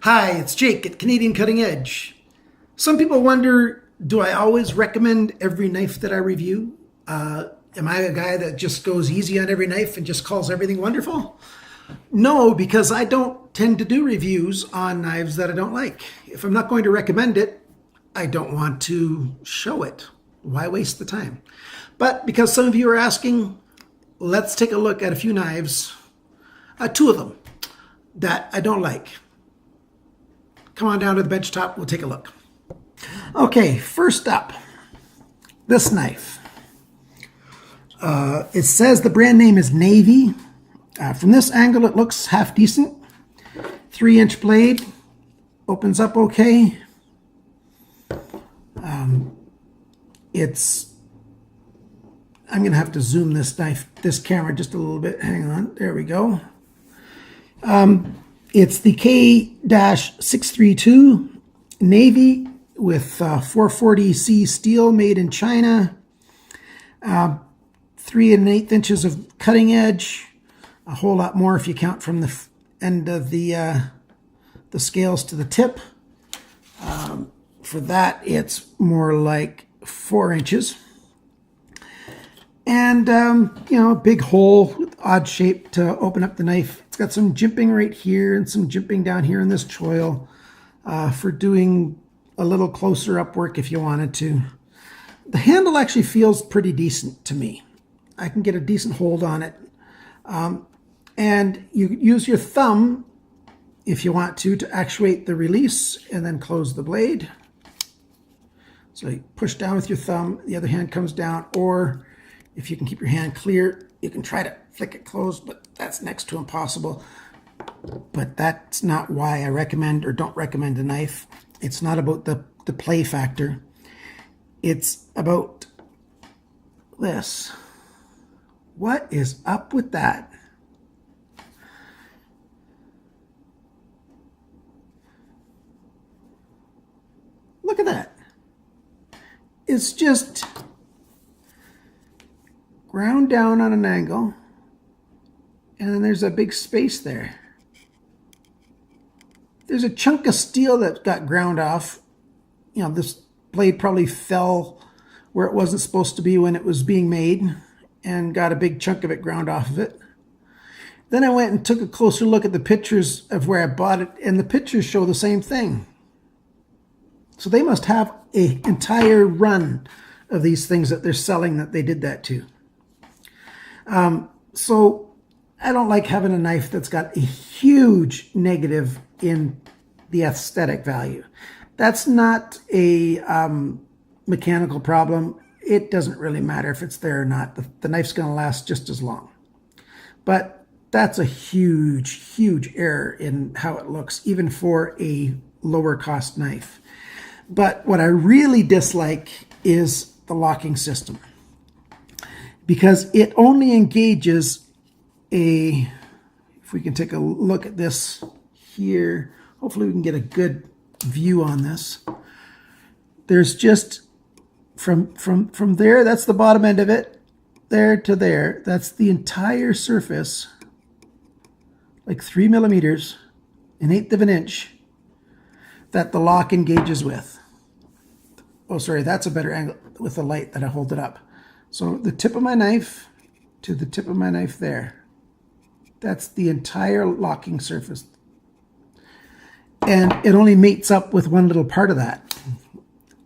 Hi, it's Jake at Canadian Cutting Edge. Some people wonder, do I always recommend every knife that I review? Am I a guy that just goes easy on every knife and just calls everything wonderful? No, because I don't tend to do reviews on knives that I don't like. If I'm not going to recommend it, I don't want to show it. Why waste the time? But because some of you are asking, let's take a look at a few knives, two of them that I don't like. Come on down to the bench top, we'll take a look. Okay, first up, this knife. It says the brand name is Navy. From this angle, it looks half decent. 3-inch blade, opens up okay. I'm gonna have to zoom this camera just a little bit. Hang on, there we go. It's the K-632 Navy with 440C steel made in China. 3 1/8 inches of cutting edge. A whole lot more if you count from the end of the scales to the tip. For that, it's more like 4 inches. And, a big hole with odd shape to open up the knife. It's got some jimping right here and some jimping down here in this choil for doing a little closer up work if you wanted to. The handle actually feels pretty decent to me. I can get a decent hold on it. And you use your thumb, if you want to actuate the release and then close the blade. So you push down with your thumb, the other hand comes down, or if you can keep your hand clear, you can try to flick it closed, but that's next to impossible. But that's not why I recommend or don't recommend a knife. It's not about the play factor. It's about this. What is up with that? Look at that. It's just ground down on an angle, and then there's a big space there. There's a chunk of steel that got ground off. This blade probably fell where it wasn't supposed to be when it was being made and got a big chunk of it ground off of it. Then I went and took a closer look at the pictures of where I bought it, and the pictures show the same thing. So they must have an entire run of these things that they're selling that they did that to. So I don't like having a knife that's got a huge negative in the aesthetic value. That's not a mechanical problem. It doesn't really matter if it's there or not. The knife's going to last just as long. But that's a huge, huge error in how it looks, even for a lower cost knife. But what I really dislike is the locking system, because it only engages if we can take a look at this here, hopefully we can get a good view on this. There's just from there, that's the bottom end of it, there to there, that's the entire surface, like 3 millimeters, 1/8 of an inch, that the lock engages with. Oh, sorry, that's a better angle with the light that I hold it up. So the tip of my knife to the tip of my knife there, that's the entire locking surface. And it only mates up with one little part of that.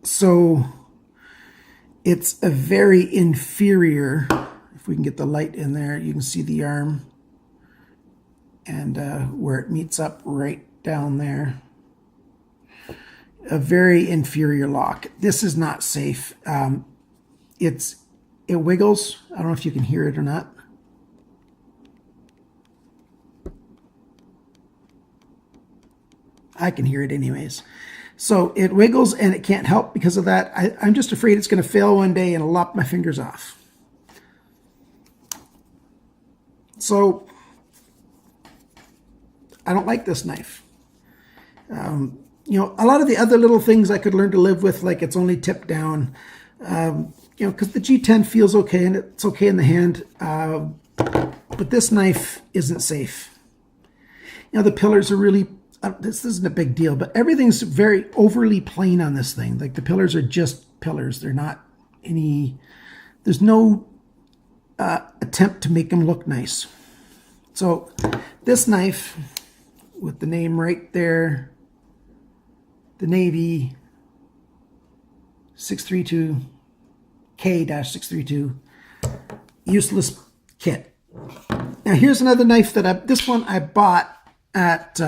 So it's a very inferior, if we can get the light in there, you can see the arm and where it meets up right down there. A very inferior lock. This is not safe. It wiggles. I don't know if you can hear it or not. I can hear it anyways. So it wiggles and it can't help because of that. I'm just afraid it's going to fail one day and lop my fingers off. So I don't like this knife. A lot of the other little things I could learn to live with, like it's only tipped down, because the G10 feels okay and it's okay in the hand. But this knife isn't safe. The pillars are really this isn't a big deal, but everything's very overly plain on this thing. Like the pillars are just pillars. They're not any, there's no attempt to make them look nice. So this knife with the name right there, the Navy 632, K-632, useless kit. Now here's another knife that this one I bought at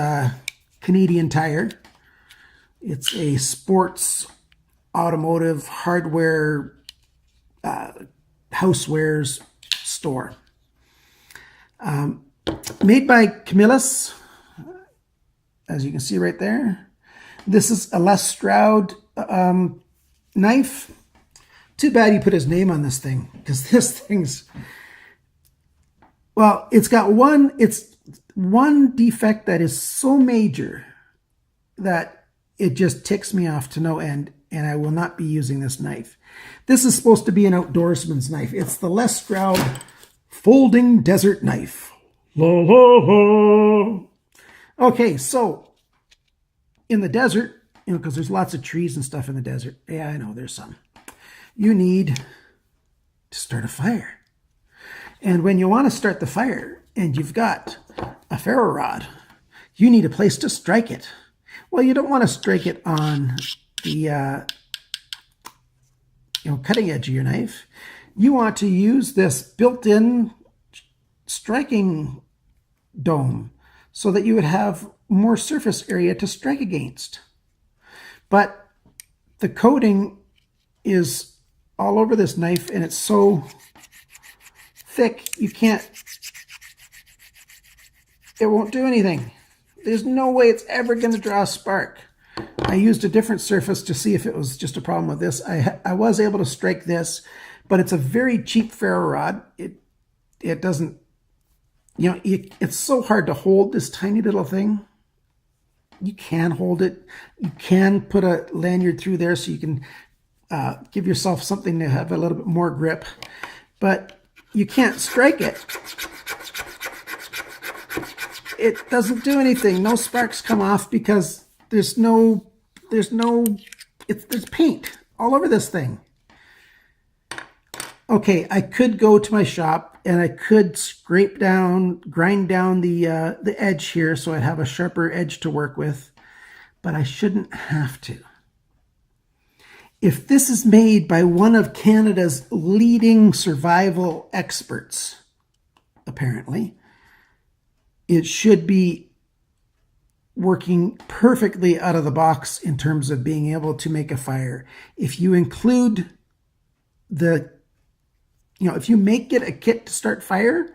Canadian Tire. It's a sports automotive hardware housewares store. Made by Camillus, as you can see right there. This is a less Stroud knife. Too bad you put his name on this thing, because this thing's, well, it's got one defect that is so major that it just ticks me off to no end, and I will not be using this knife. This is supposed to be an outdoorsman's knife. It's the Les Stroud folding desert knife. La, la, la. Okay, so in the desert, because there's lots of trees and stuff in the desert. Yeah, I know, there's some. You need to start a fire. And when you want to start the fire and you've got a ferro rod, you need a place to strike it. Well, you don't want to strike it on the cutting edge of your knife. You want to use this built-in striking dome so that you would have more surface area to strike against. But the coating is all over this knife, and it's so thick you can't, it won't do anything. There's no way it's ever going to draw a spark. I used a different surface to see if it was just a problem with this. I was able to strike this, but it's a very cheap ferro rod. It doesn't, it's so hard to hold this tiny little thing. You can hold it. You can put a lanyard through there so you can give yourself something to have a little bit more grip, but you can't strike it. It doesn't do anything. No sparks come off because there's paint all over this thing. Okay, I could go to my shop and I could grind down the edge here so I'd have a sharper edge to work with, but I shouldn't have to. If this is made by one of Canada's leading survival experts, apparently, it should be working perfectly out of the box in terms of being able to make a fire. If you include if you make it a kit to start fire,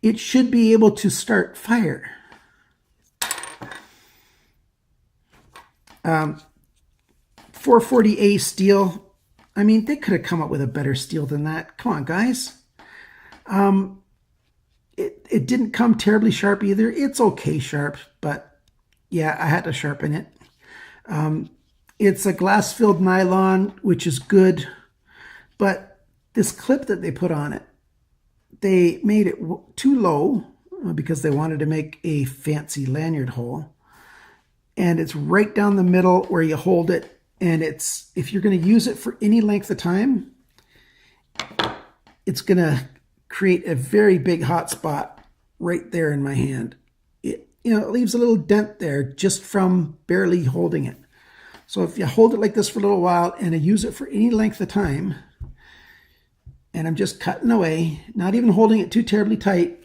it should be able to start fire. 440A steel. I mean, they could have come up with a better steel than that. Come on, guys. It didn't come terribly sharp either. It's okay sharp, but yeah, I had to sharpen it. It's a glass-filled nylon, which is good, but this clip that they put on it, they made it too low because they wanted to make a fancy lanyard hole. And it's right down the middle where you hold it. And if you're going to use it for any length of time, it's going to create a very big hot spot right there in my hand. It leaves a little dent there just from barely holding it. So if you hold it like this for a little while and I use it for any length of time, and I'm just cutting away, not even holding it too terribly tight.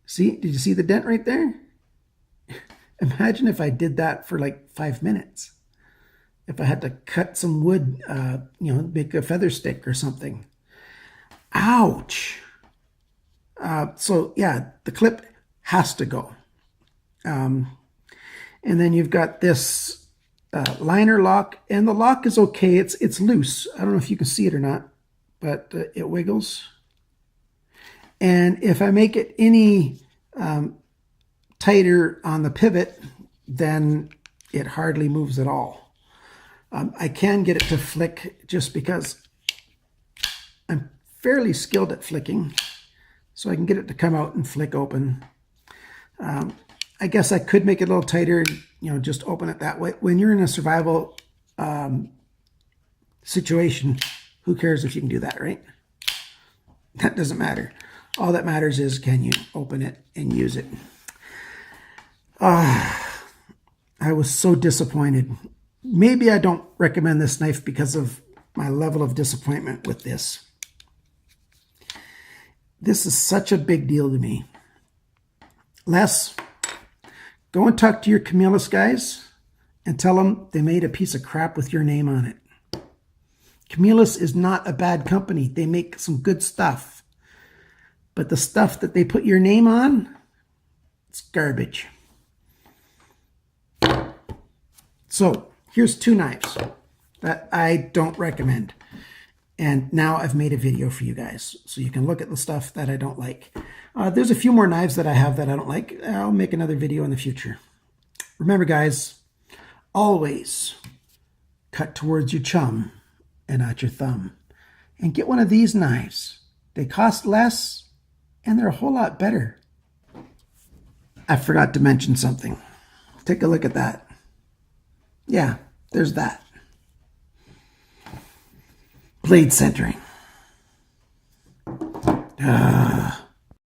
See, did you see the dent right there? Imagine if I did that for like 5 minutes. If I had to cut some wood, make a feather stick or something. Ouch. So yeah, the clip has to go. And then you've got this liner lock, and the lock is okay. It's loose. I don't know if you can see it or not, but it wiggles. And if I make it any tighter on the pivot, then it hardly moves at all. I can get it to flick just because I'm fairly skilled at flicking, so I can get it to come out and flick open. I guess I could make it a little tighter and, just open it that way. When you're in a survival situation, who cares if you can do that, right? That doesn't matter. All that matters is, can you open it and use it? I was so disappointed. Maybe I don't recommend this knife because of my level of disappointment with this. This is such a big deal to me. Les, go and talk to your Camillus guys and tell them they made a piece of crap with your name on it. Camillus is not a bad company. They make some good stuff. But the stuff that they put your name on, it's garbage. So here's 2 knives that I don't recommend. And now I've made a video for you guys, so you can look at the stuff that I don't like. There's a few more knives that I have that I don't like. I'll make another video in the future. Remember, guys, always cut towards your chum and not your thumb. And get one of these knives. They cost less, and they're a whole lot better. I forgot to mention something. Take a look at that. Yeah, there's that. Blade centering.